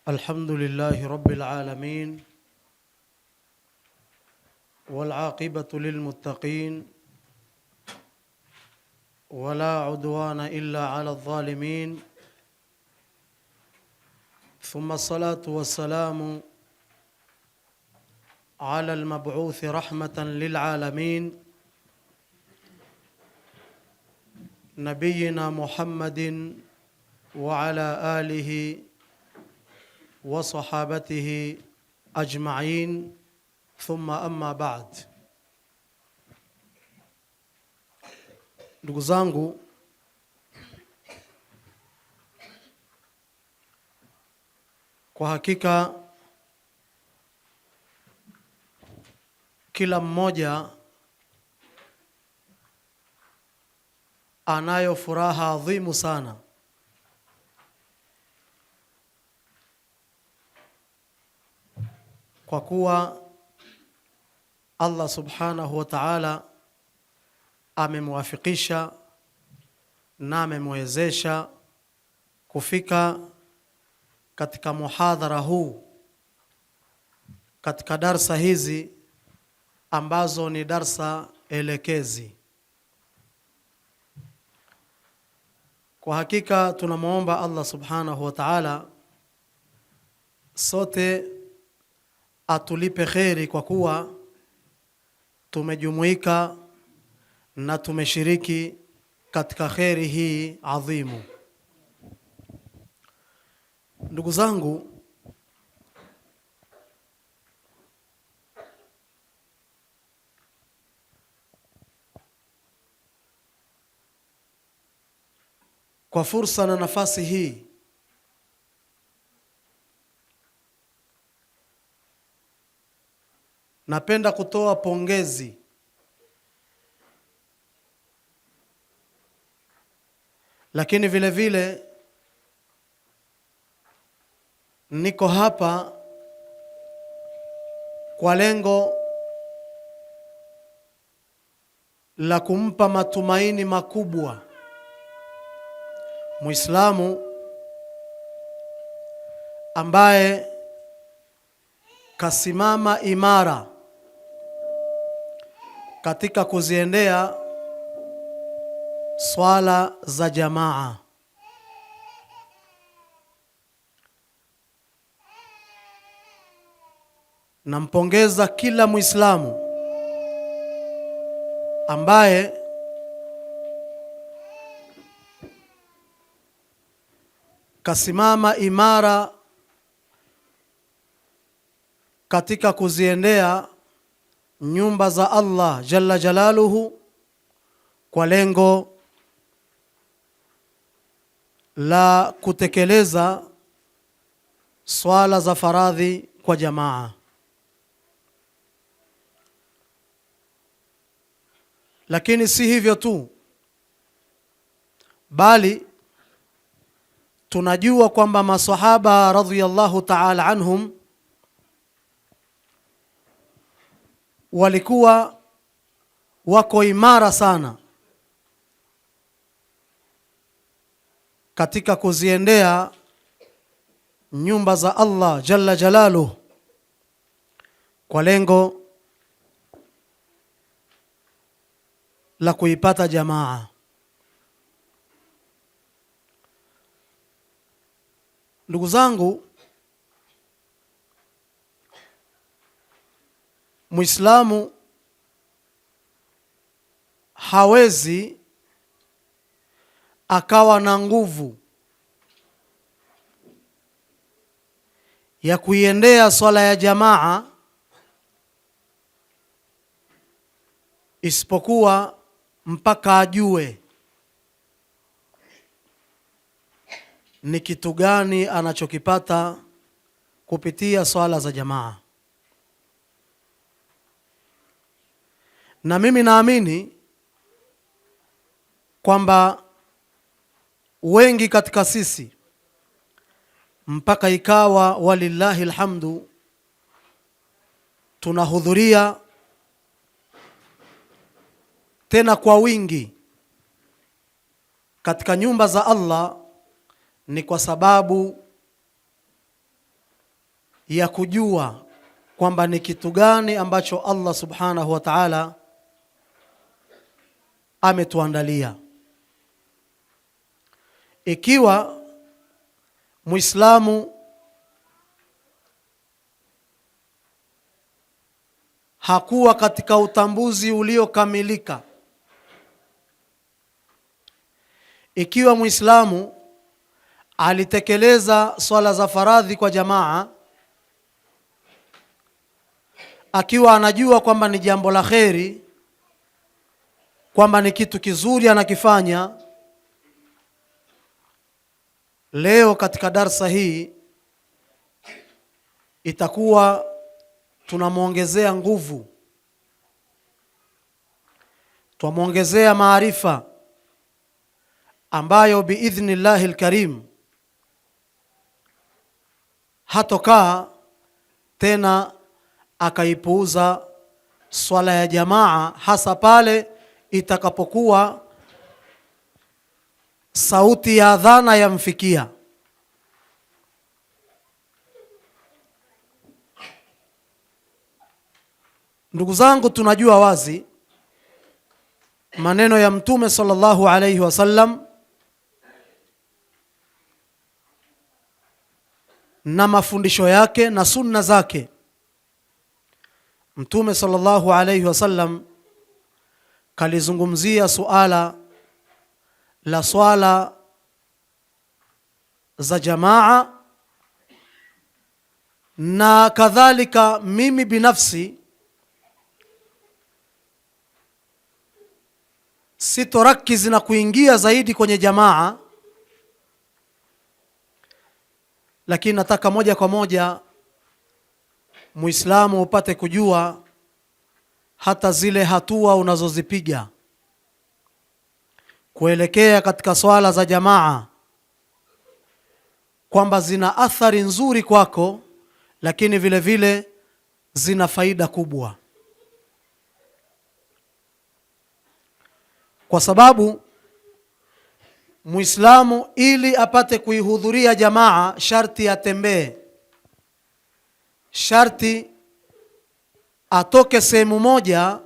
الحمد لله رب العالمين والعاقبة للمتقين ولا عدوان إلا على الظالمين ثم الصلاة والسلام على المبعوث رحمة للعالمين نبينا محمد وعلى آله وصحابته أجمعين ثم أما بعد. Ndugu zangu, kwa hakika kila mmoja anayo furaha adhimu sana kwa kuwa Allah subhanahu wa ta'ala amemwafikisha na amemwezesha kufika katika muhadhara huu, katika darsa hizi ambazo ni darsa elekezi. Kwa hakika tunamuomba Allah subhanahu wa ta'ala sote atulipe kheri kwa kuwa tumejumuika na tumeshiriki katika kheri hii adhimu. Ndugu zangu, kwa fursa na nafasi hii napenda kutoa pongezi lakini vile vile niko hapa kwa lengo la kumpa matumaini makubwa Muislamu ambaye kasimama imara katika kuziendea swala za jamaa. Nampongeza kila Muislamu ambaye kasimama imara katika kuziendea nyumba za Allah jalla jalaluhu kwa lengo la kutekeleza swala za faradhi kwa jamaa. Lakini si hivyo tu, bali tunajua kwamba maswahaba radhiyallahu ta'ala anhum walikuwa wako imara sana katika kuziendea nyumba za Allah jalla jalaluhu kwa lengo la kuipata jamaa. Ndugu zangu, Muislamu hawezi akawa na nguvu ya kuiendea swala ya jamaa isipokuwa mpaka ajue ni kitu gani anachokipata kupitia swala za jamaa. Na mimi naamini kwamba wengi katika sisi mpaka ikawa walillahi alhamdu tunahudhuria tena kwa wingi katika nyumba za Allah ni kwa sababu ya kujua kwamba ni kitu gani ambacho Allah subhanahu wa ta'ala ametuandalia. Ikiwa Muislamu hakuwa katika utambuzi uliokamilika, ikiwa Muislamu alitekeleza swala za faradhi kwa jamaa akiwa anajua kwamba ni jambo la kheri, kwamba ni kitu kizuri anakifanya, leo katika darsa hii itakuwa tunamuongezea nguvu, tumuongezea maarifa ambayo biidhnillahi alkarim hatokaa tena akaipuuza swala ya jamaa, hasa pale itakapokuwa sauti ya adhana yamfikia. Ndugu zangu, tunajua wazi maneno ya Mtume sallallahu alayhi wasallam na mafundisho yake na sunna zake. Mtume sallallahu alayhi wasallam kalizungumzia suala la swala za jamaa, na kadhalika mimi binafsi sitorakizi na kuingia zaidi kwenye jamaa, lakini nataka moja kwa moja Muislamu upate kujua hata zile hatua unazozipiga kuelekea katika swala za jamaa kwamba zina athari nzuri kwako, lakini vile vile zina faida kubwa, kwa sababu Muislamu ili apate kuihudhuria jamaa sharti atembee, sharti atoke sehemu moja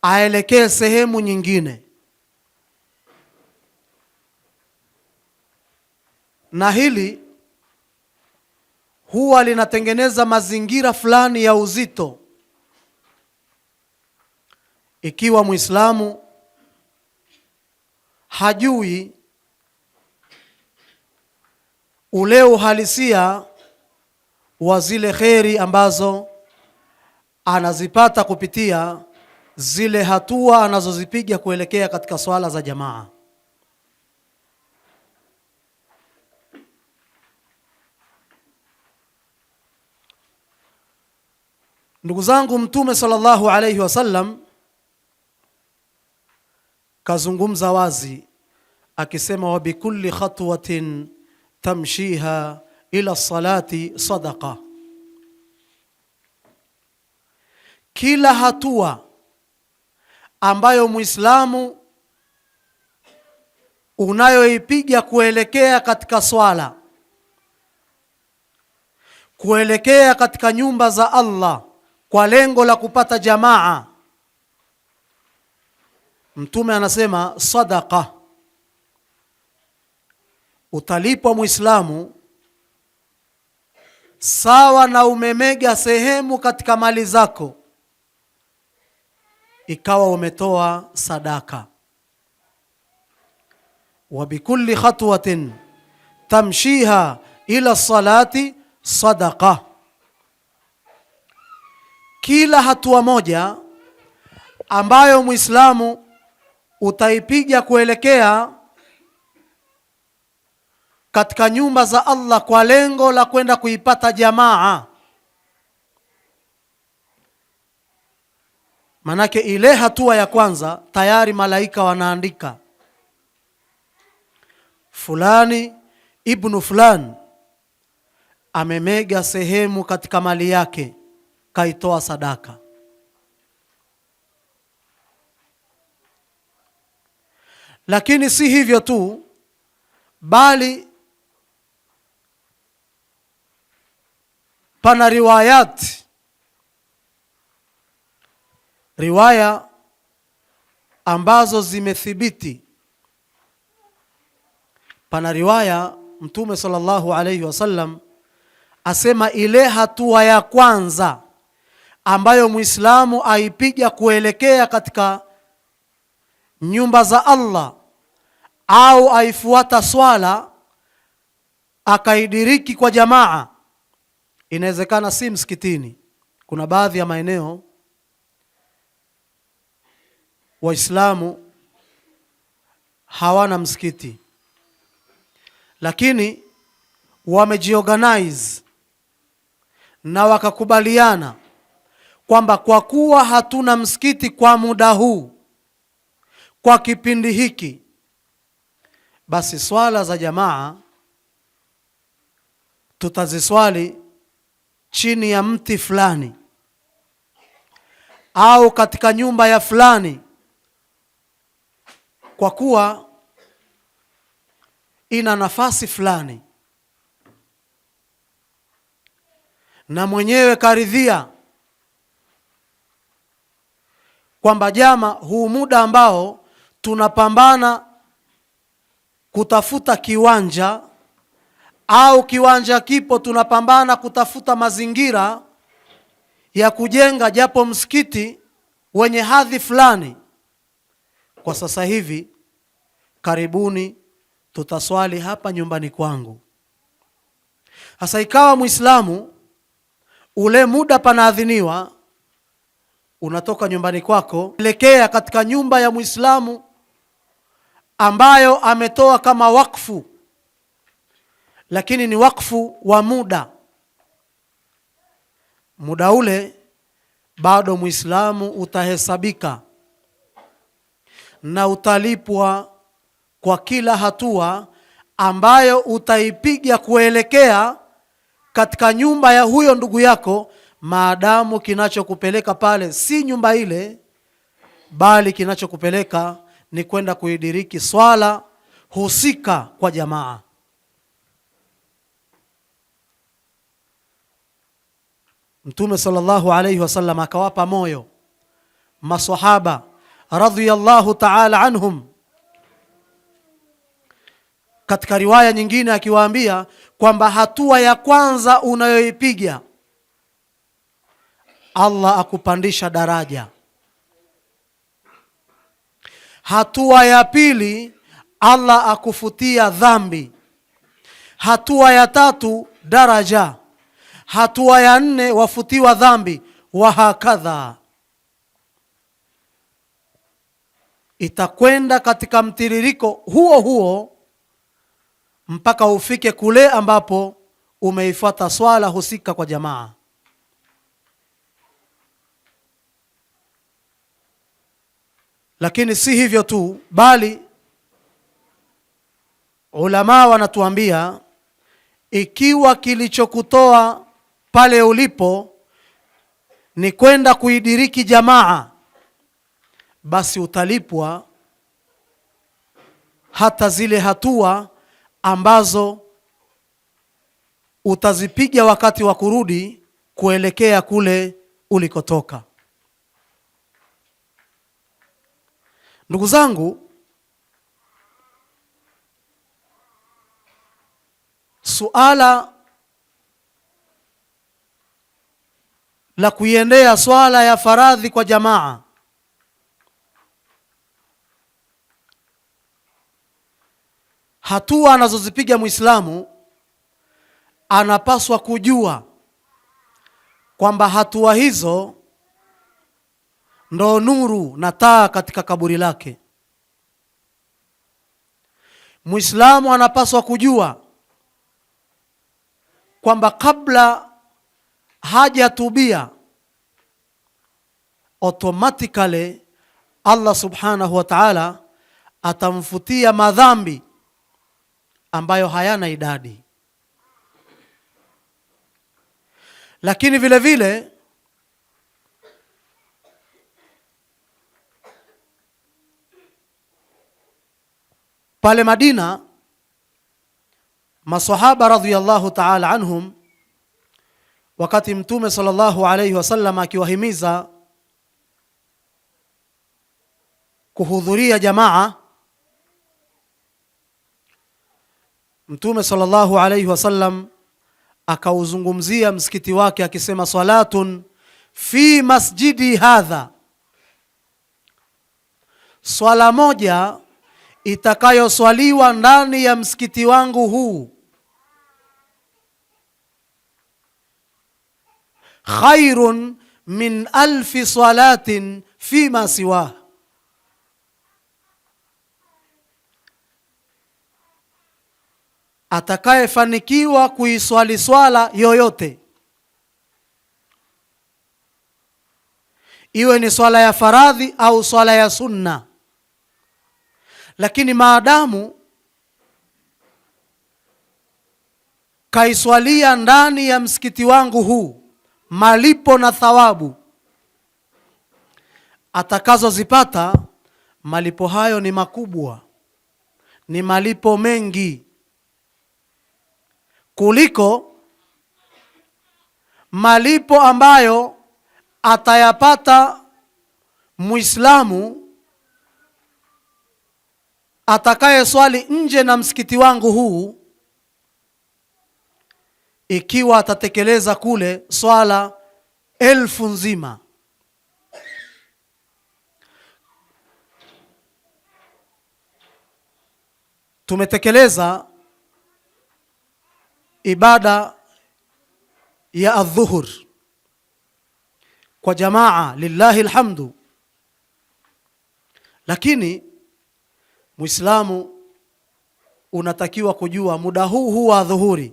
aelekee sehemu nyingine, na hili huwa linatengeneza mazingira fulani ya uzito ikiwa Muislamu hajui ule uhalisia wa zile kheri ambazo anazipata kupitia zile hatua anazozipiga kuelekea katika swala za jamaa. Ndugu zangu, Mtume sallallahu alayhi wasallam kazungumza wazi akisema, wa bikulli khatwatin tamshiha ila salati sadaqa, kila hatua ambayo Muislamu unayoipiga kuelekea katika swala, kuelekea katika nyumba za Allah kwa lengo la kupata jamaa, Mtume anasema sadaqa, utalipwa Muislamu sawa na umemega sehemu katika mali zako ikawa umetoa sadaka. Wa bikulli khatwatin tamshiha ila salati sadaqa, kila hatua moja ambayo Muislamu utaipiga kuelekea katika nyumba za Allah kwa lengo la kwenda kuipata jamaa, manake ile hatua ya kwanza tayari malaika wanaandika fulani ibnu fulani amemega sehemu katika mali yake, kaitoa sadaka. Lakini si hivyo tu, bali pana riwaya ambazo zimethibiti. Pana riwaya Mtume sallallahu alayhi wasallam asema ile hatua ya kwanza ambayo Muislamu aipiga kuelekea katika nyumba za Allah au aifuata swala akaidiriki kwa jamaa, inawezekana si msikitini. Kuna baadhi ya maeneo Waislamu hawana msikiti, lakini wamejiorganize na wakakubaliana kwamba kwa kuwa hatuna msikiti kwa muda huu, kwa kipindi hiki, basi swala za jamaa tutaziswali chini ya mti fulani au katika nyumba ya fulani, kwa kuwa ina nafasi fulani na mwenyewe karidhia kwamba jama, huu muda ambao tunapambana kutafuta kiwanja au kiwanja kipo, tunapambana kutafuta mazingira ya kujenga japo msikiti wenye hadhi fulani, kwa sasa hivi karibuni tutaswali hapa nyumbani kwangu. Sasa ikawa Muislamu ule muda panaadhiniwa, unatoka nyumbani kwako elekea katika nyumba ya Muislamu ambayo ametoa kama wakfu, lakini ni wakfu wa muda. Muda ule bado Muislamu utahesabika na utalipwa kwa kila hatua ambayo utaipiga kuelekea katika nyumba ya huyo ndugu yako, maadamu kinachokupeleka pale si nyumba ile, bali kinachokupeleka ni kwenda kuidiriki swala husika kwa jamaa. Mtume sallallahu alayhi wasallam akawapa moyo maswahaba radhiyallahu ta'ala anhum, katika riwaya nyingine akiwaambia kwamba hatua ya kwanza unayoipiga Allah akupandisha daraja, hatua ya pili Allah akufutia dhambi, hatua ya tatu daraja, hatua ya nne wafutiwa dhambi, wa hakadha. Itakwenda katika mtiririko huo huo mpaka ufike kule ambapo umeifuata swala husika kwa jamaa. Lakini si hivyo tu, bali ulama wanatuambia ikiwa kilichokutoa pale ulipo ni kwenda kuidiriki jamaa, basi utalipwa hata zile hatua ambazo utazipiga wakati wa kurudi kuelekea kule ulikotoka. Ndugu zangu, suala la kuiendea swala ya faradhi kwa jamaa hatua anazozipiga Muislamu anapaswa kujua kwamba hatua hizo ndo nuru na taa katika kaburi lake. Muislamu anapaswa kujua kwamba kabla hajatubia, automatically Allah subhanahu wa ta'ala atamfutia madhambi ambayo hayana idadi. Lakini vile vile pale Madina maswahaba radhiyallahu ta'ala anhum wakati Mtume sallallahu alayhi wasallam akiwahimiza kuhudhuria jamaa, Mtume sallallahu alayhi wasallam akauzungumzia msikiti wake akisema, salatun fi masjidi hadha, swala moja itakayoswaliwa ndani ya msikiti wangu huu, khairun min alfi salatin fima siwa, atakayefanikiwa kuiswali swala yoyote, iwe ni swala ya faradhi au swala ya sunna, lakini maadamu kaiswalia ndani ya msikiti wangu huu, malipo na thawabu atakazozipata, malipo hayo ni makubwa, ni malipo mengi kuliko malipo ambayo atayapata Muislamu atakaye swali nje na msikiti wangu huu, ikiwa atatekeleza kule swala 1000 nzima. Tumetekeleza ibada ya adhuhur kwa jamaa, lillahi alhamdu, lakini Muislamu unatakiwa kujua muda huu wa adhuhuri,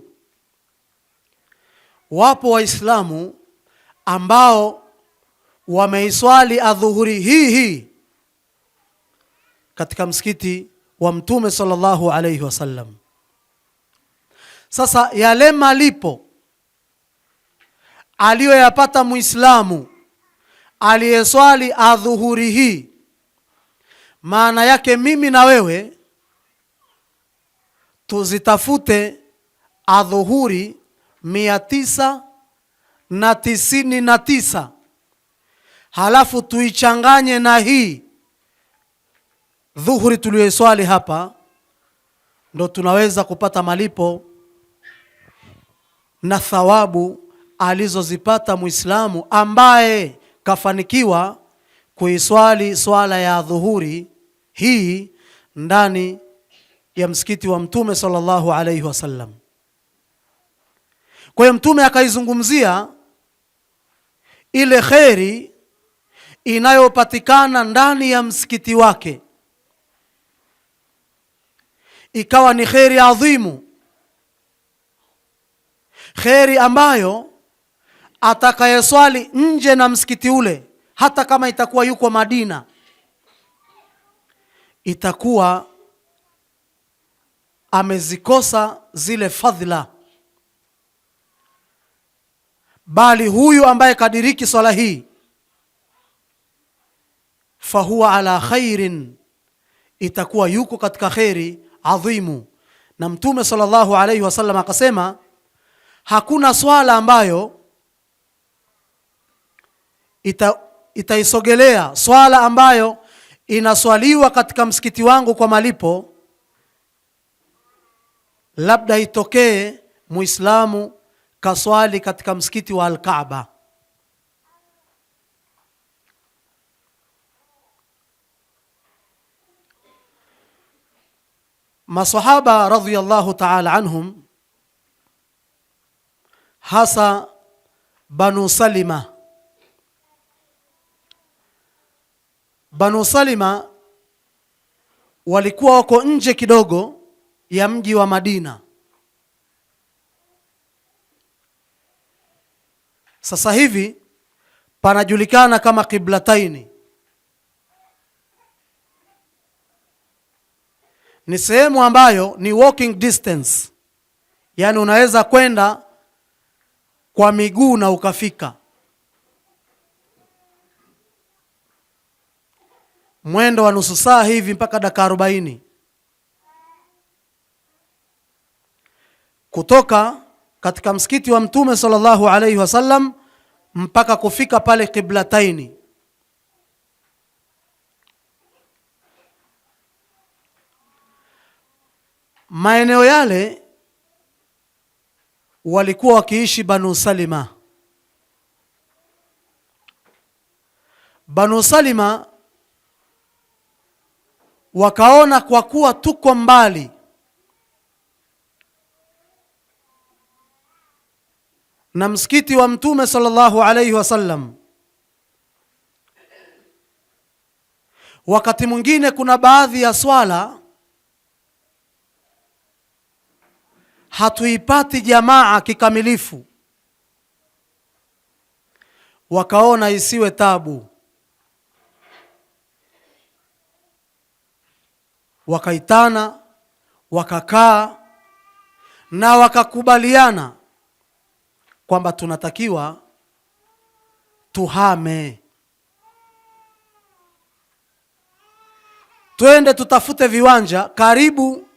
wapo Waislamu ambao wameiswali adhuhuri hii katika msikiti wa Mtume sallallahu alayhi wasallam. Sasa yale malipo aliyoyapata Muislamu aliyeswali adhuhuri hii, maana yake mimi na wewe tuzitafute adhuhuri 999, halafu tuichanganye na hii dhuhuri tuliyoswali hapa, ndo tunaweza kupata malipo na thawabu alizozipata Muislamu ambaye kafanikiwa kuiswali swala ya dhuhuri hii ndani ya msikiti wa Mtume sallallahu alayhi wasallam. Kwa hiyo Mtume akaizungumzia ile kheri inayopatikana ndani ya msikiti wake, ikawa ni kheri adhimu, kheri ambayo atakayeswali nje na msikiti ule, hata kama itakuwa yuko Madina, itakuwa amezikosa zile fadhila, bali huyu ambaye kadiriki swala hii, fahuwa ala khairin, itakuwa yuko katika khairi adhimu. Na Mtume sallallahu alayhi wasallam akasema, hakuna swala ambayo itaisogelea swala ambayo inaswaliwa katika msikiti wangu kwa malipo, labda itokee Muislamu kaswali katika msikiti wa Al-Kaaba. Masahaba radhiyallahu ta'ala anhum, hasa Banu Salima. Banu Salima walikuwa wako nje kidogo ya mji wa Madina. Sasa hivi panajulikana kama Qiblataini. Ni sehemu ambayo ni walking distance, yani unaweza kwenda kwa miguu na ukafika, mwendo wa nusu saa hivi mpaka dakika 40 kutoka katika msikiti wa Mtume sallallahu alayhi wasallam mpaka kufika pale Qiblataini. Maeneo yale walikuwa wakiishi Banu Salima. Banu Salima wakaona kwa kuwa tuko mbali na msikiti wa Mtume sallallahu alayhi wasallam, wakati mwingine kuna baadhi ya swala hatuipati jamaa kikamilifu, wakaona isiwe tabu, wakaitana, wakakaa na wakakubaliana kwamba tunatakiwa tuhame, twende tutafute viwanja karibu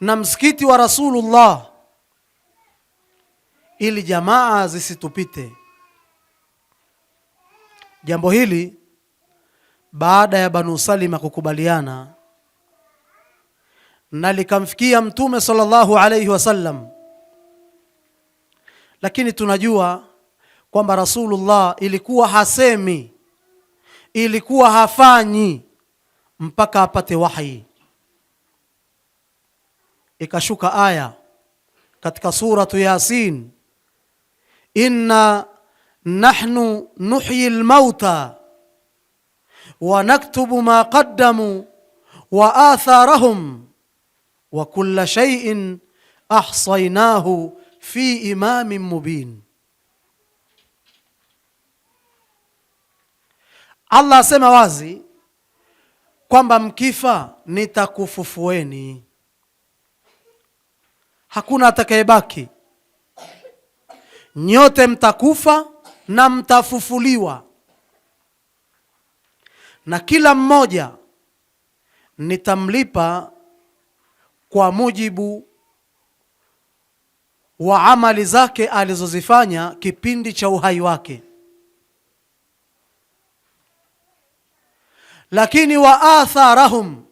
na msikiti wa Rasulullah ili jamaa zisitupite. Jambo hili baada ya Banu Salima kukubaliana na likamfikia Mtume sallallahu alayhi wasallam, lakini tunajua kwamba Rasulullah ilikuwa hasemi, ilikuwa hafanyi mpaka apate wahi. Ikashuka aya katika suratu Yasin, inna nahnu nuhyi al-mauta wa naktubu ma qaddamu wa atharahum wa kulla shay'in ahsaynahu fi imamin mubin. Allah asema wazi kwamba mkifa nitakufufueni, hakuna atakayebaki, nyote mtakufa na mtafufuliwa, na kila mmoja nitamlipa kwa mujibu wa amali zake alizozifanya kipindi cha uhai wake. Lakini wa atharahum,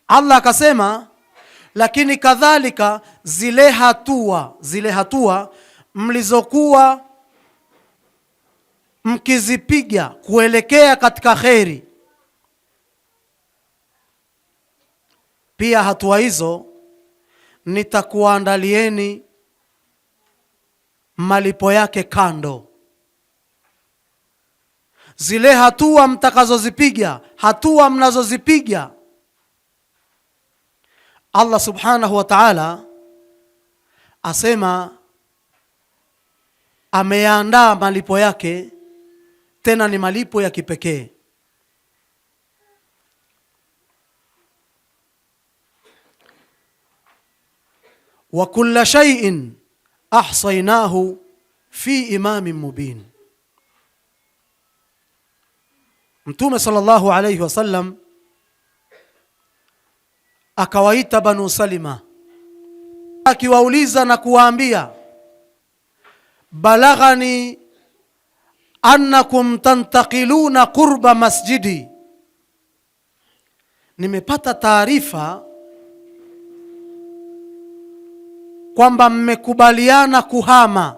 Allah akasema, lakini kadhalika zile hatua mlizokuwa mkizipiga kuelekea katika kheri, pia hatua hizo nitakuandalieni malipo yake kando. Zile hatua mtakazozipiga, hatua mnazozipiga, Allah subhanahu wa ta'ala asema ameandaa malipo yake, tena ni malipo ya kipekee. Wa kulla shay'in ahsaynahu fi imamin mubin. Mtume sallallahu alayhi wasallam akawaita Banu Salima, akiwauliza na kuwaambia, balaghani annakum tantaqiluna qurba masjidi, nimepata taarifa kwamba mmekubaliana kuhama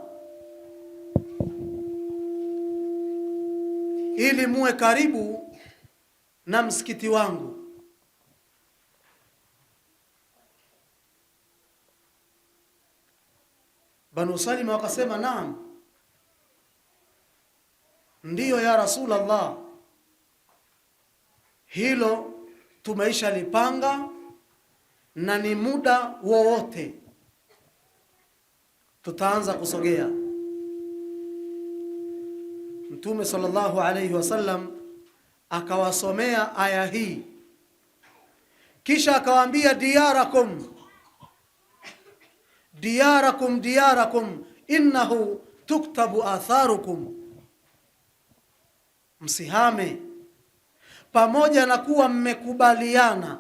ili muwe karibu na msikiti wangu. Banu Salima wakasema, naam, ndiyo ya Rasulullah, hilo tumeisha lipanga na ni muda wowote tutaanza kusogea. Mtume sallallahu alayhi wasallam akawasomea aya hii, kisha akawaambia, diyarakum diyarakum diyarakum innahu tuktabu atharukum, msihame, pamoja na kuwa mmekubaliana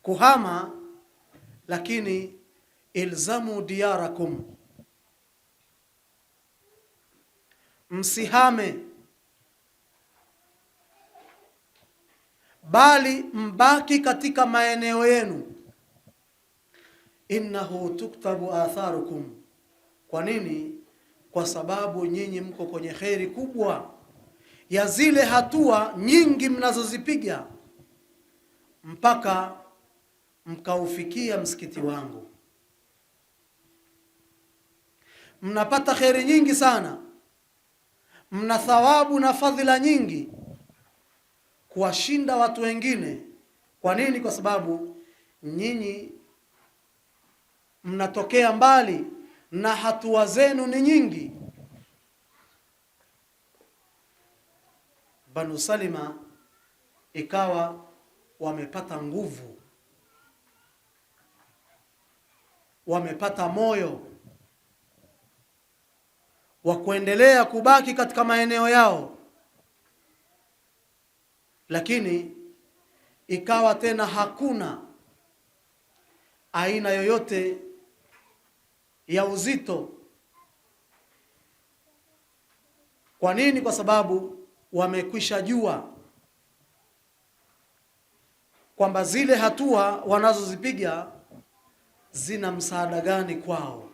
kuhama. lakini ilzamu diyarakum, msihame, bali mbaki katika maeneo yenu. Innahu tuktabu atharukum. Kwa nini? Kwa sababu nyinyi mko kwenye kheri kubwa ya zile hatua nyingi mnazozipiga mpaka mkaufikia msikiti wangu. Mnapata kheri nyingi sana, mna thawabu na fadhila nyingi kuwashinda watu wengine. Kwa nini? Kwa sababu nyinyi mnatokea mbali na hatua zenu ni nyingi. Banu Salima ikawa wamepata nguvu, wamepata moyo wa kuendelea kubaki katika maeneo yao, lakini ikawa tena hakuna aina yoyote ya uzito. Kwa nini? Kwa sababu wamekwisha jua kwamba zile hatua wanazozipiga zina msaada gani kwao.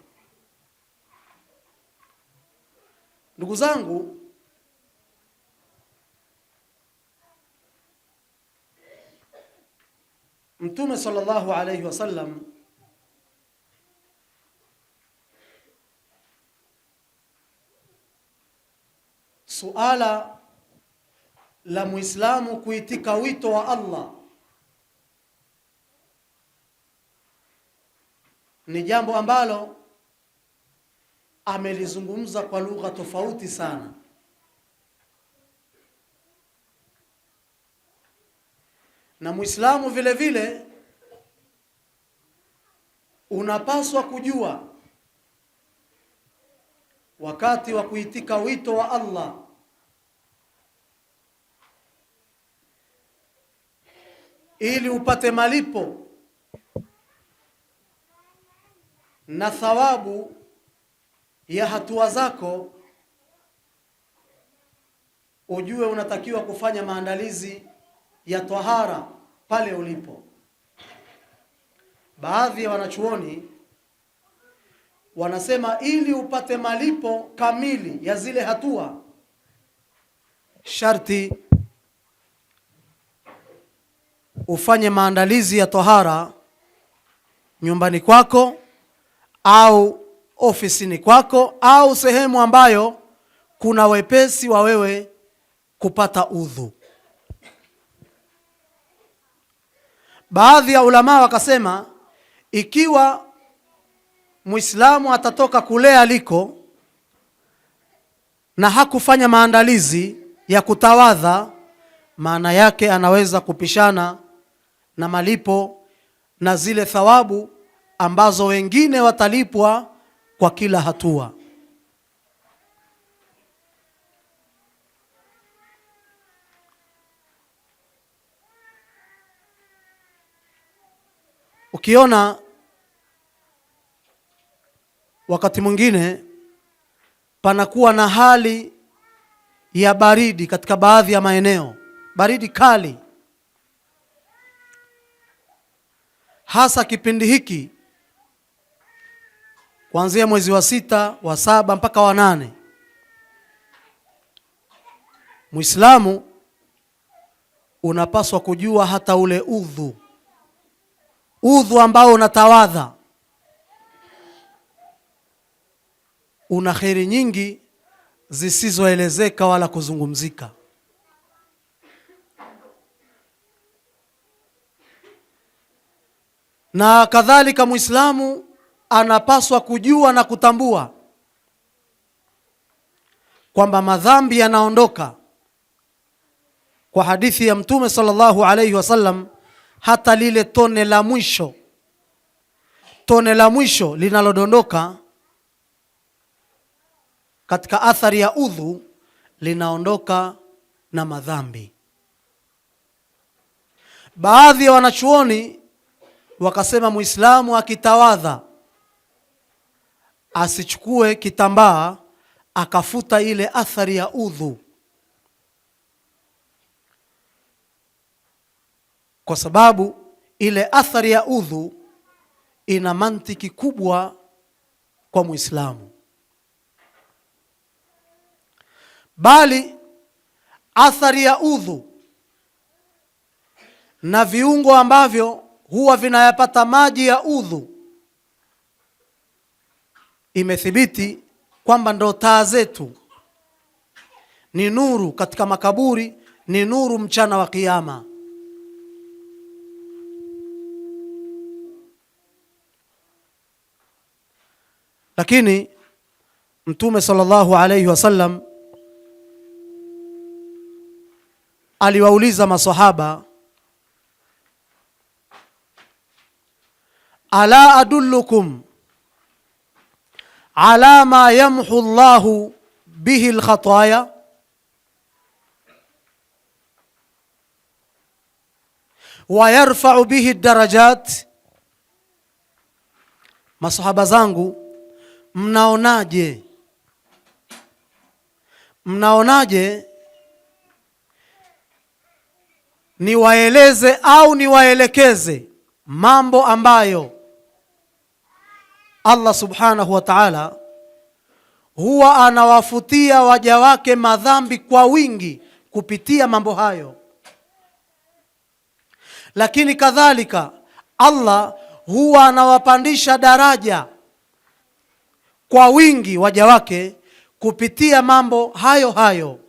Ndugu zangu, Mtume sallallahu alayhi wasallam suala la Muislamu kuitika wito wa Allah ni jambo ambalo amelizungumza kwa lugha tofauti sana. Na Muislamu vile vile unapaswa kujua wakati wa kuitika wito wa Allah ili upate malipo na thawabu ya hatua zako, ujue unatakiwa kufanya maandalizi ya tahara pale ulipo. Baadhi ya wanachuoni wanasema ili upate malipo kamili ya zile hatua, sharti ufanye maandalizi ya tahara nyumbani kwako au ofisini kwako au sehemu ambayo kuna wepesi wa wewe kupata udhu. Baadhi ya ulama wakasema ikiwa Muislamu atatoka kule aliko na hakufanya maandalizi ya kutawadha, maana yake anaweza kupishana na malipo na zile thawabu ambazo wengine watalipwa kwa kila hatua. Ukiona wakati mwingine panakuwa na hali ya baridi katika baadhi ya maeneo, baridi kali, hasa kipindi hiki kuanzia mwezi wa 6, wa 7 mpaka wa 8, Muislamu unapaswa kujua hata ule udhu ambao unatawadha una kheri nyingi zisizoelezeka wala kuzungumzika. Na kadhalika Muislamu anapaswa kujua na kutambua kwamba madhambi yanaondoka kwa hadithi ya Mtume sallallahu alayhi wasallam, hata lile tone la mwisho linalodondoka katika athari ya udhu linaondoka na madhambi. Baadhi ya wanachuoni wakasema Muislamu akitawadha asichukue kitambaa akafuta ile athari ya udhu, kwa sababu ile athari ya udhu ina mantiki kubwa kwa Muislamu. Bali athari ya udhu na viungo ambavyo huwa vinayapata maji ya udhu, imethibiti kwamba ndo taa zetu, ni nuru katika makaburi, ni nuru mchana wa Kiyama. Lakini Mtume sallallahu alayhi wasallam aliwauliza masahaba, ala adullukum ala ma yamhu Allahu bihi alkhataya, wa yarfa'u bihi darajat. Masahaba zangu, mnaonaje niwaeleze au niwaelekeze mambo ambayo Allah subhanahu wa ta'ala huwa anawafutia waja wake madhambi kwa wingi kupitia mambo hayo, lakini kadhalika Allah huwa anawapandisha daraja kwa wingi waja wake kupitia mambo hayo hayo.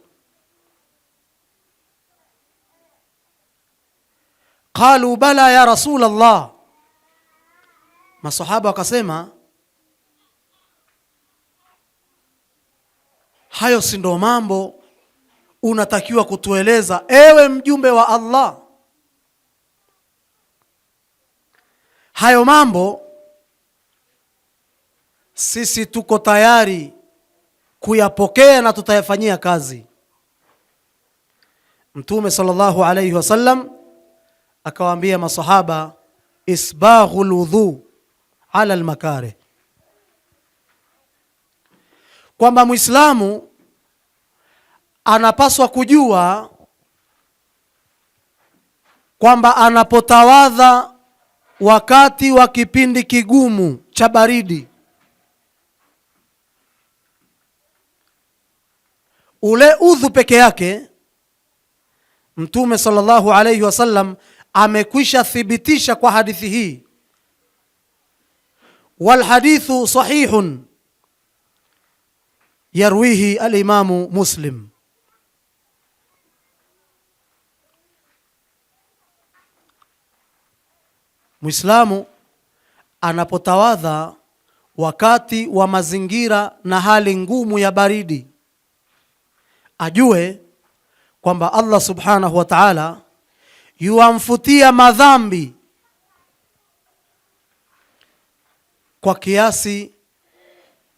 Qalu bala ya Rasulullah, masahaba wakasema, hayo si ndo mambo unatakiwa kutueleza ewe mjumbe wa Allah? Hayo mambo sisi tuko tayari kuyapokea na tutayafanyia kazi. Mtume sallallahu alayhi wasallam akawaambia masahaba, isbaghul wudhu ala almakarih, kwamba Muislamu anapaswa kujua kwamba anapotawadha wakati wa kipindi kigumu cha baridi, ule udhu peke yake Mtume sallallahu alayhi wasallam amekwisha thibitisha kwa hadithi hii, wal hadithu sahihun yarwihi al-Imamu Muslim. Muislamu anapotawadha wakati wa mazingira na hali ngumu ya baridi, ajue kwamba Allah subhanahu wa ta'ala yuamfutia madhambi kwa kiasi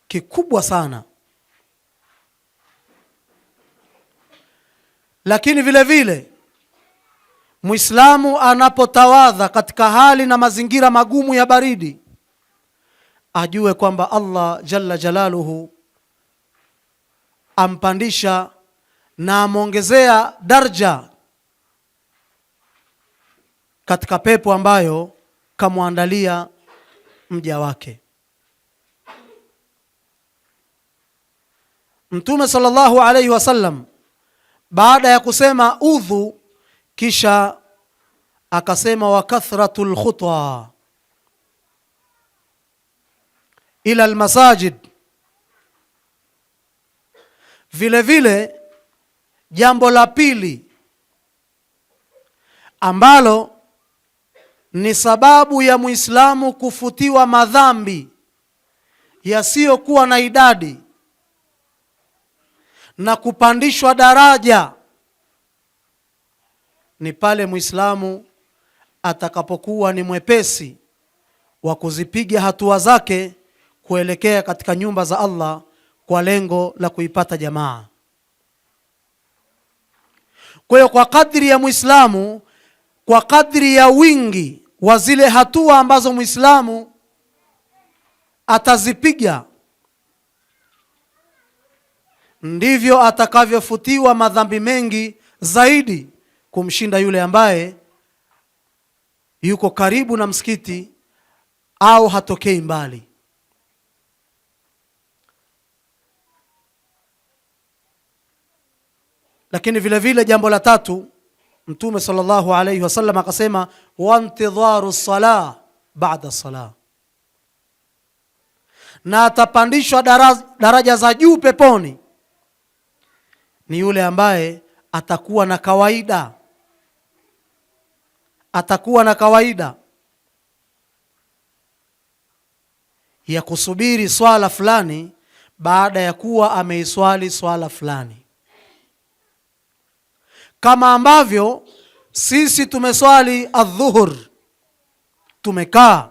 kikubwa sana. Lakini vile vile Muislamu anapotawadha katika hali na mazingira magumu ya baridi, ajue kwamba Allah jalla jalaluhu ampandisha na amongezea daraja katika pepo ambayo kamwandalia mja wake. Mtume sallallahu alayhi wasallam baada ya kusema udhu, kisha akasema wa kathratul khutwa ila almasajid. Vile vile jambo la pili ambalo ni sababu ya Muislamu kufutiwa madhambi yasiyokuwa na idadi na kupandishwa daraja ni pale Muislamu atakapokuwa ni mwepesi wa kuzipiga hatua zake kuelekea katika nyumba za Allah kwa lengo la kuipata jamaa. Kwa hiyo kwa kadri ya Muislamu, kwa kadri ya wingi wa zile hatua ambazo Muislamu atazipiga, ndivyo atakavyofutiwa madhambi mengi zaidi kumshinda yule ambaye yuko karibu na msikiti au hatokei mbali. Lakini vile vile jambo la tatu, Mtume sallallahu alayhi wasallam akasema, wa intidharu salah ba'da salah, na atapandishwa daraja za juu peponi ni yule ambaye atakuwa na kawaida ya kusubiri swala fulani baada ya kuwa ameiswali swala fulani. Kama ambavyo sisi tumeswali adhuhur, tumekaa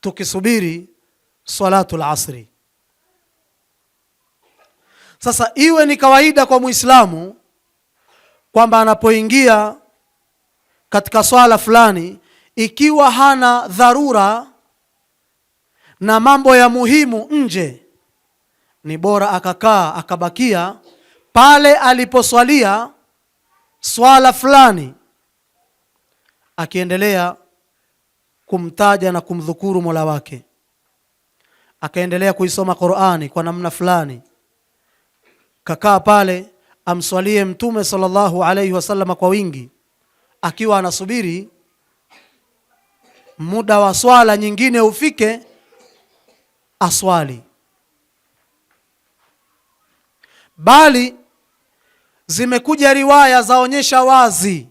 tukisubiri salatul asri. Sasa iwe ni kawaida kwa Muislamu kwamba anapoingia katika swala fulani, ikiwa hana dharura na mambo ya muhimu nje, ni bora akabakia pale aliposwalia swala fulani, akiendelea kumtaja na kumdhukuru Mola wake, akaendelea kuisoma Qur'ani kwa namna fulani, kakaa pale amswalie Mtume sallallahu alayhi wasallam kwa wingi, akiwa anasubiri muda wa swala nyingine ufike aswali. Bali zimekuja riwaya zaonyesha wazi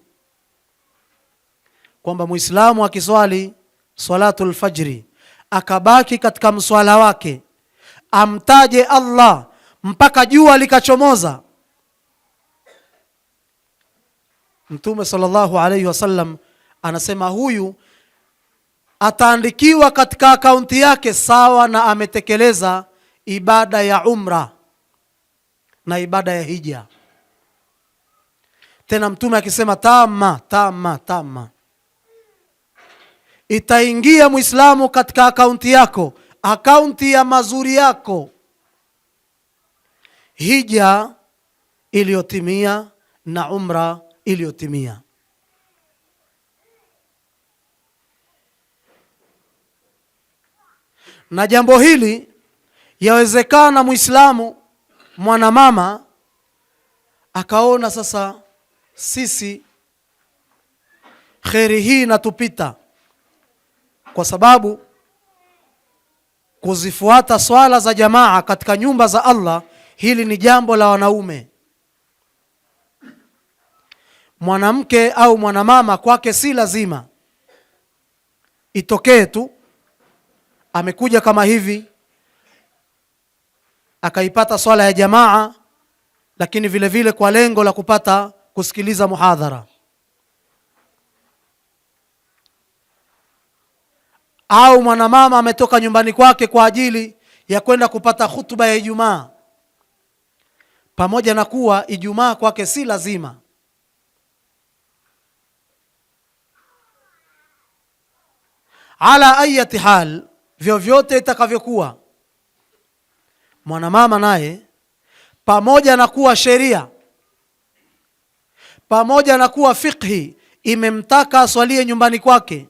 kwamba Muislamu akiswali salatul fajri akabaki katika mswala wake, amtaje Allah mpaka jua likachomoza, Mtume sallallahu alayhi wasallam anasema huyu ataandikiwa katika akaunti yake sawa na ametekeleza ibada ya umra na ibada ya hija. Tena Mtume akisema tama, itaingia Muislamu katika akaunti yako, akaunti ya mazuri yako, hija iliyotimia na umra iliyotimia. Na jambo hili yawezekana Muislamu mwanamama akaona sasa sisi kheri hii natupita, kwa sababu kuzifuata swala za jamaa katika nyumba za Allah, hili ni jambo la wanaume. Mwanamke au mwanamama kwake si lazima, itokee tu amekuja kama hivi akaipata swala ya jamaa, lakini vile vile kwa lengo la kupata kusikiliza muhadhara, au mwanamama ametoka nyumbani kwake kwa ajili ya kwenda kupata hutuba ya Ijumaa, pamoja na kuwa Ijumaa kwake si lazima. Ala ayati hal, vyovyote itakavyokuwa, mwanamama naye pamoja na kuwa sheria, pamoja na kuwa fiqhi imemtaka aswalie nyumbani kwake,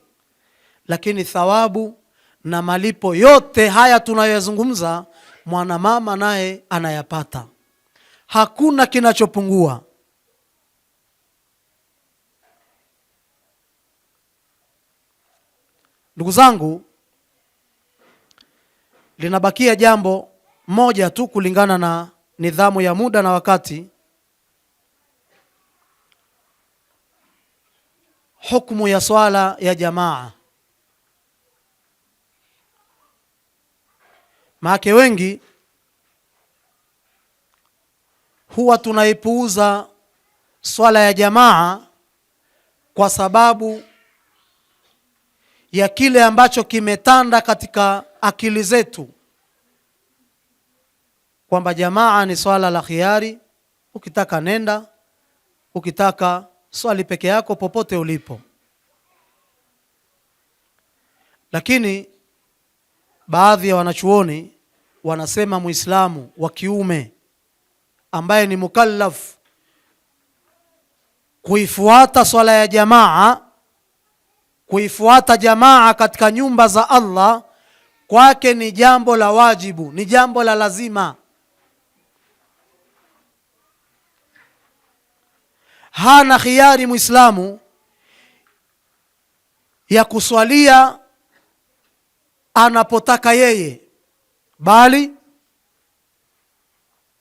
lakini thawabu na malipo yote haya tunayoyazungumza mwanamama naye anayapata, hakuna kinachopungua. Ndugu zangu, linabakia jambo moja tu kulingana na nidhamu ya muda na wakati. Hukumu ya swala ya jamaa. Maana wengi huwa tunaipuuza swala ya jamaa kwa sababu ya kile ambacho kimetanda katika akili zetu, kwamba jamaa ni swala la khiari, ukitaka nenda, ukitaka swali peke yako popote ulipo. Lakini baadhi ya wanachuoni wanasema Muislamu wa kiume ambaye ni mukallaf kuifuata swala ya jamaa, kuifuata jamaa katika nyumba za Allah, kwake ni jambo la wajibu, ni jambo la lazima. Hana khiari Muislamu ya kuswalia anapotaka yeye, bali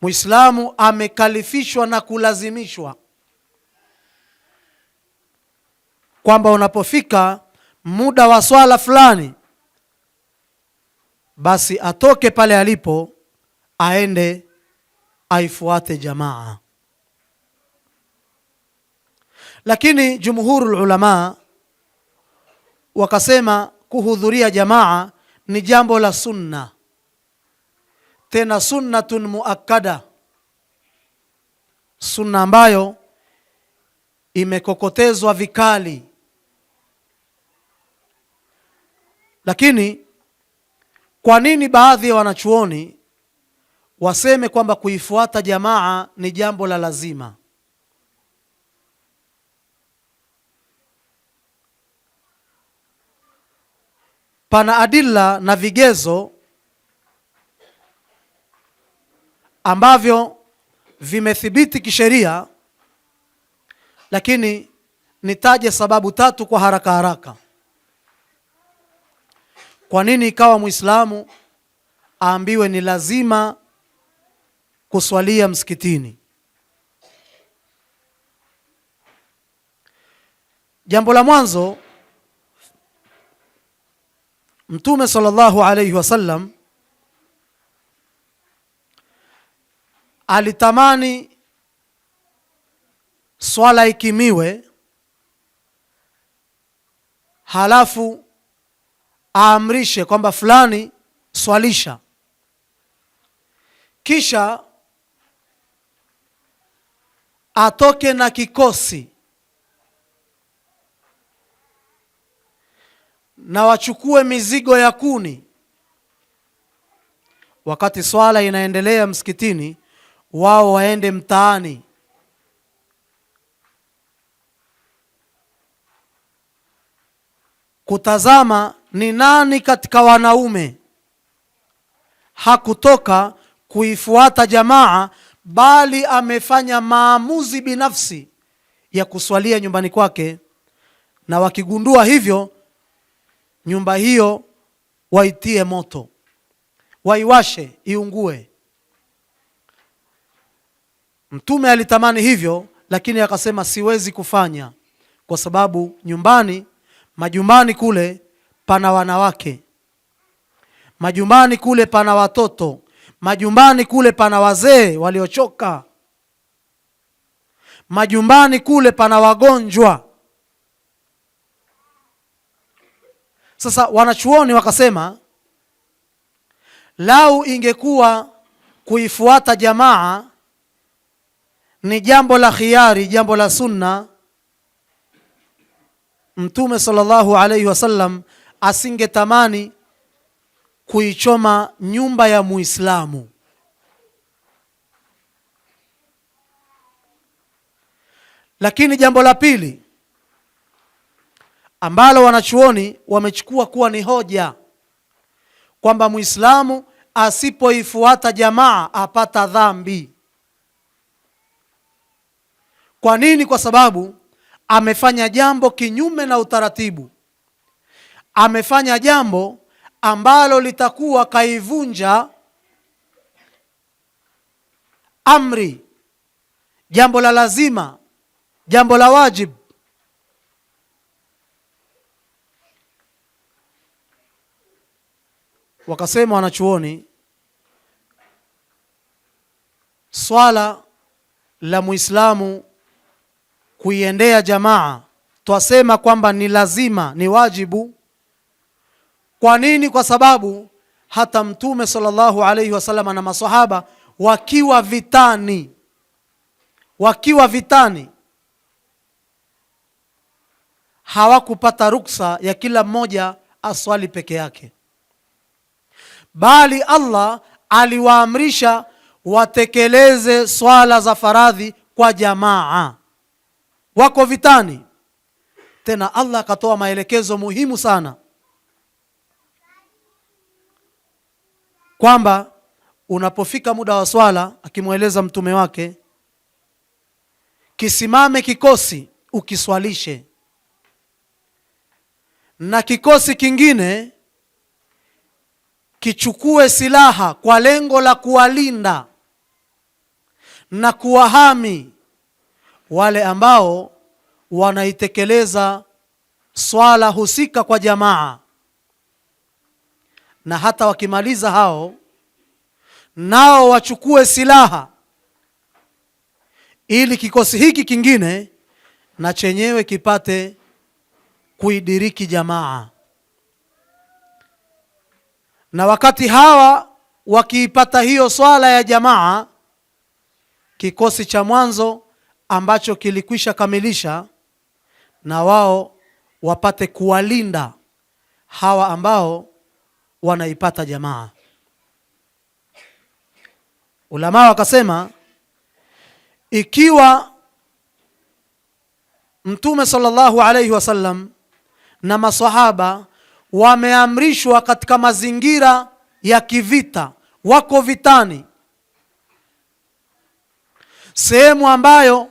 Muislamu amekalifishwa na kulazimishwa kwamba unapofika muda wa swala fulani, basi atoke pale alipo aende aifuate jamaa. Lakini jumhurul ulama wakasema kuhudhuria jamaa ni jambo la sunna, tena sunnatun muakkada, sunna ambayo imekokotezwa vikali. Lakini kwa nini baadhi ya wanachuoni waseme kwamba kuifuata jamaa ni jambo la lazima? Pana adilla na vigezo ambavyo vimethibiti kisheria, lakini nitaje sababu tatu kwa haraka haraka. Kwa nini ikawa Muislamu aambiwe ni lazima kuswalia msikitini? Jambo la mwanzo, Mtume sallallahu alayhi wasallam alitamani swala ikimiwe, halafu aamrishe kwamba fulani swalisha, kisha atoke na kikosi na wachukue mizigo ya kuni. Wakati swala inaendelea msikitini, wao waende mtaani kutazama ni nani katika wanaume hakutoka kuifuata jamaa, bali amefanya maamuzi binafsi ya kuswalia nyumbani kwake, na wakigundua hivyo, nyumba hiyo waitie moto, waiwashe, iungue. Mtume alitamani hivyo, lakini akasema siwezi kufanya, kwa sababu majumbani kule pana wanawake, majumbani kule pana watoto, majumbani kule pana wazee waliochoka, majumbani kule pana wagonjwa. Sasa wanachuoni wakasema, lau ingekuwa kuifuata jamaa ni jambo la khiari, jambo la sunna, Mtume sallallahu alayhi wasallam asingetamani kuichoma nyumba ya Muislamu. Lakini jambo la pili ambalo wanachuoni wamechukua kuwa ni hoja, kwamba Muislamu asipoifuata jamaa apata dhambi. Kwa nini? Kwa sababu amefanya jambo kinyume na utaratibu, amefanya jambo ambalo litakuwa kaivunja amri, jambo la lazima, jambo la wajib. Wakasema wanachuoni, swala la Muislamu kuiendea jamaa twasema kwamba ni lazima, ni wajibu. Kwa nini? Kwa sababu hata Mtume sallallahu alayhi wasallam na masahaba wakiwa vitani, hawakupata ruksa ya kila mmoja aswali peke yake, bali Allah aliwaamrisha watekeleze swala za faradhi kwa jamaa. Wako vitani, tena Allah akatoa maelekezo muhimu sana kwamba unapofika muda wa swala, akimweleza mtume wake, kisimame kikosi ukiswalishe, na kikosi kingine kichukue silaha kwa lengo la kuwalinda na kuwahami wale ambao wanaitekeleza swala husika kwa jamaa. Na hata wakimaliza hao, nao wachukue silaha ili kikosi hiki kingine na chenyewe kipate kuidiriki jamaa. Na wakati hawa wakiipata hiyo swala ya jamaa, kikosi cha mwanzo ambacho kilikwisha kamilisha, na wao wapate kuwalinda hawa ambao wanaipata jamaa. Ulama wakasema, ikiwa Mtume sallallahu alayhi wasallam na maswahaba wameamrishwa katika mazingira ya kivita, wako vitani, sehemu ambayo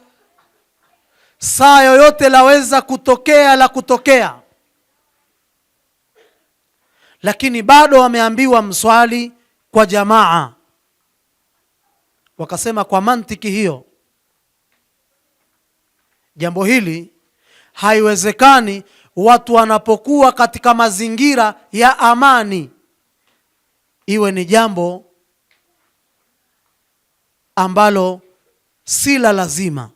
saa yoyote laweza kutokea, lakini bado wameambiwa mswali kwa jamaa. Wakasema kwa mantiki hiyo, jambo hili haiwezekani watu wanapokuwa katika mazingira ya amani iwe ni jambo ambalo si la lazima.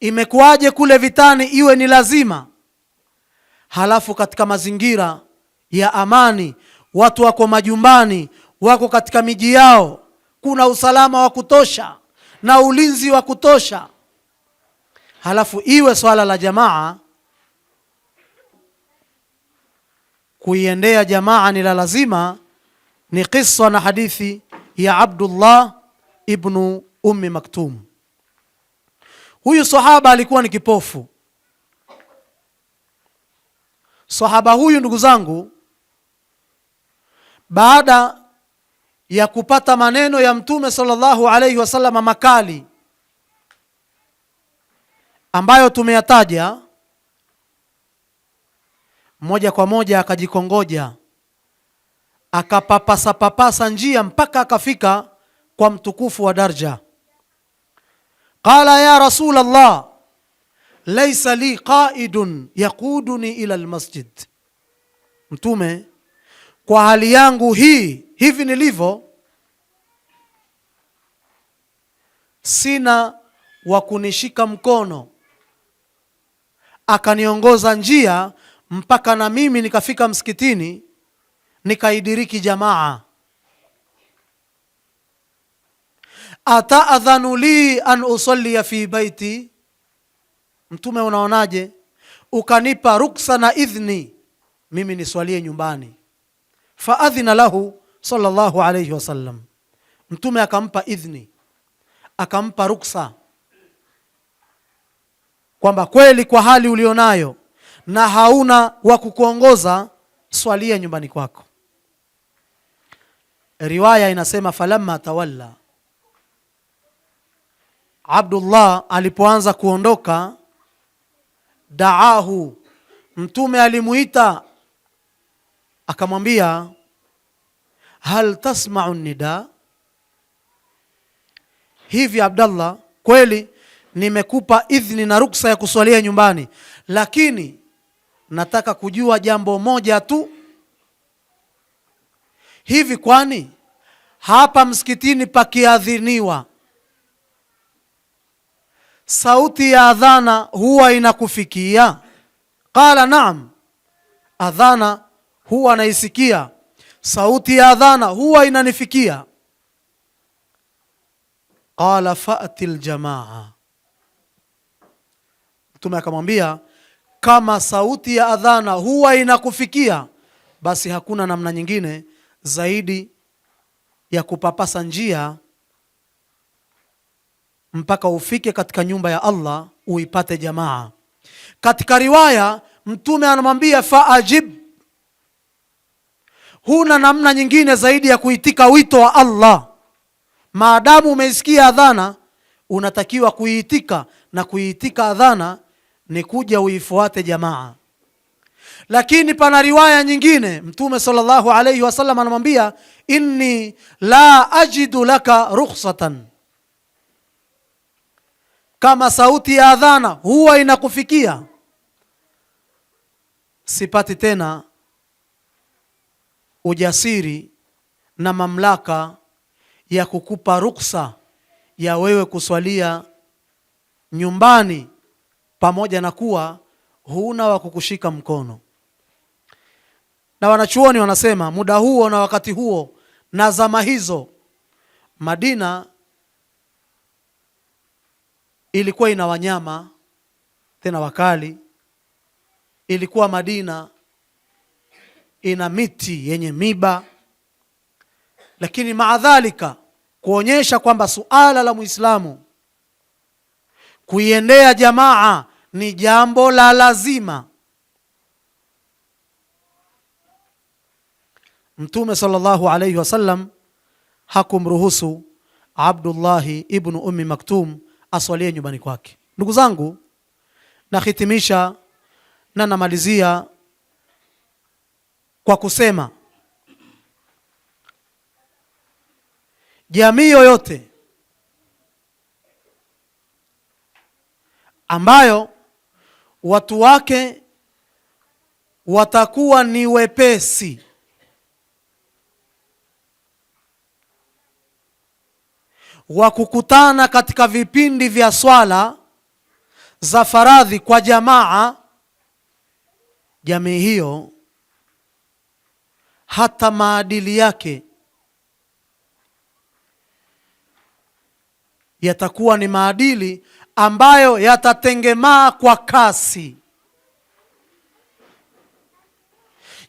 Imekuwaje kule vitani iwe ni lazima, halafu katika mazingira ya amani, watu wako majumbani, wako katika miji yao, kuna usalama wa kutosha na ulinzi wa kutosha, halafu iwe swala la jamaa, kuiendea jamaa ni la lazima? Ni kisa na hadithi ya Abdullah ibn Ummi Maktum. Huyu sahaba alikuwa ni kipofu. Sahaba huyu, ndugu zangu, baada ya kupata maneno ya Mtume sallallahu alayhi wasallam makali ambayo tumeyataja, moja kwa moja akajikongoja, akapapasa njia mpaka akafika kwa mtukufu wa daraja. Qala ya Rasul Allah, laysa li qaidun yaquduni ila almasjid. Mtume, kwa hali yangu hivi nilivyo, sina wa kunishika mkono akaniongoza njia mpaka na mimi nikafika msikitini nikaidiriki jamaa. Ataadhanu li an usalli fi baiti. Mtume, unaonaje ukanipa ruksa na idhni mimi niswalie nyumbani? Faadhina lahu sallallahu alayhi wasallam. Mtume akampa idhni, akampa ruksa kwamba kweli kwa hali ulionayo na hauna wa kukuongoza, swalia nyumbani kwako. Riwaya inasema falamma tawalla, Abdullah alipoanza kuondoka, daahu, Mtume alimuita akamwambia, hal tasma'u nida? Hivi Abdullah, kweli nimekupa idhni na ruksa ya kuswalia nyumbani, lakini nataka kujua jambo moja tu. Hivi kwani hapa msikitini pakiadhiniwa, sauti ya adhana huwa inakufikia? Qala naam, adhana huwa naisikia, sauti ya adhana huwa inanifikia. Qala fa'ti aljamaa. Mtume akamwambia, kama sauti ya adhana huwa inakufikia, basi hakuna namna nyingine zaidi ya kupapasa njia mpaka ufike katika nyumba ya Allah uipate jamaa. Katika riwaya Mtume anamwambia faajib, huna namna nyingine zaidi ya kuitika wito wa Allah. Maadamu umeisikia adhana, unatakiwa kuiitika, na kuiitika adhana ni kuja uifuate jamaa. Lakini pana riwaya nyingine Mtume sallallahu alayhi wasallam anamwambia, inni la ajidu laka rukhsatan, kama sauti ya adhana huwa inakufikia, sipati tena ujasiri na mamlaka ya kukupa ruksa ya wewe kuswalia nyumbani, pamoja na kuwa huna wa kukushika mkono. Na wanachuoni wanasema muda huo na wakati huo na zama hizo, Madina ilikuwa ina wanyama tena wakali. Ilikuwa Madina ina miti yenye miba. Lakini maadhalika, kuonyesha kwamba suala la Muislamu kuiendea jamaa ni jambo la lazima, Mtume sallallahu alayhi wasallam hakumruhusu Abdullah ibn Ummi Maktum aswalie nyumbani kwake. Ndugu zangu, nahitimisha na namalizia kwa kusema, jamii yoyote ambayo watu wake watakuwa ni wepesi wa kukutana katika vipindi vya swala za faradhi kwa jamaa, jamii hiyo hata maadili yake yatakuwa ni maadili ambayo yatatengemaa kwa kasi.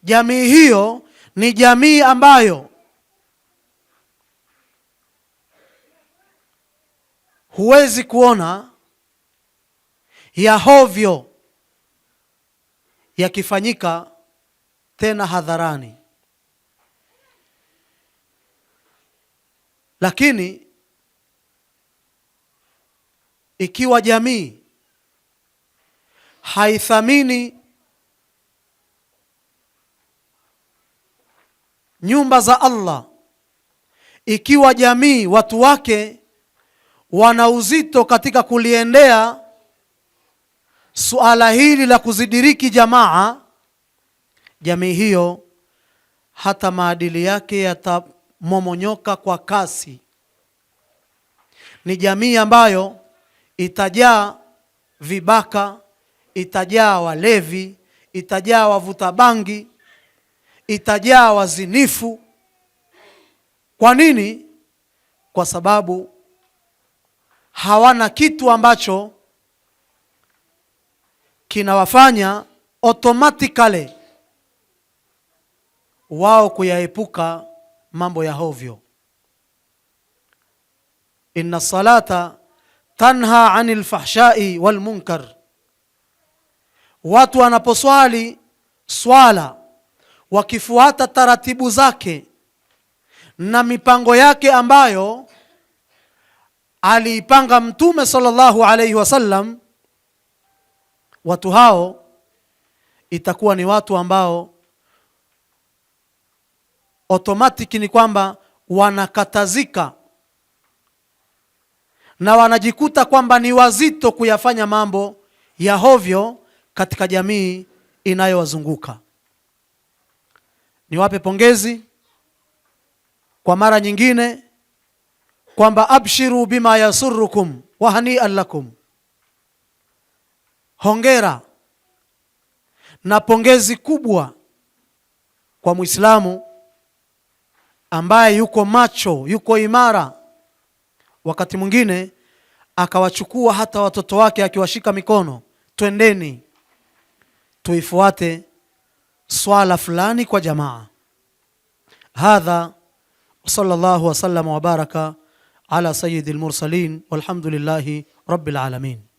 Jamii hiyo ni jamii ambayo huwezi kuona ya hovyo yakifanyika tena hadharani. Lakini ikiwa jamii haithamini nyumba za Allah, ikiwa jamii watu wake wana uzito katika kuliendea suala hili la kuzidiriki jamaa, jamii hiyo hata maadili yake yatamomonyoka kwa kasi. Ni jamii ambayo itajaa vibaka, itajaa walevi, itajaa wavuta bangi, itajaa wazinifu. Kwa nini? Kwa sababu hawana kitu ambacho kinawafanya automatically wao kuyaepuka mambo ya hovyo. Inna salata tanha anil fahshai wal munkar. Watu wanaposwali swala wakifuata taratibu zake na mipango yake ambayo aliipanga Mtume sallallahu alayhi wasallam, watu hao itakuwa ni watu ambao automatic ni kwamba wanakatazika na wanajikuta kwamba ni wazito kuyafanya mambo ya hovyo katika jamii inayowazunguka. Niwape pongezi kwa mara nyingine kwamba abshiru bima yasurrukum wa hani'an lakum. Hongera na pongezi kubwa kwa Muislamu ambaye yuko macho, yuko imara, wakati mwingine akawachukua hata watoto wake akiwashika mikono, twendeni tuifuate swala fulani kwa jamaa. Hadha sallallahu wa sallama wa baraka ala sayyidil mursalin walhamdulillahi rabbil alamin.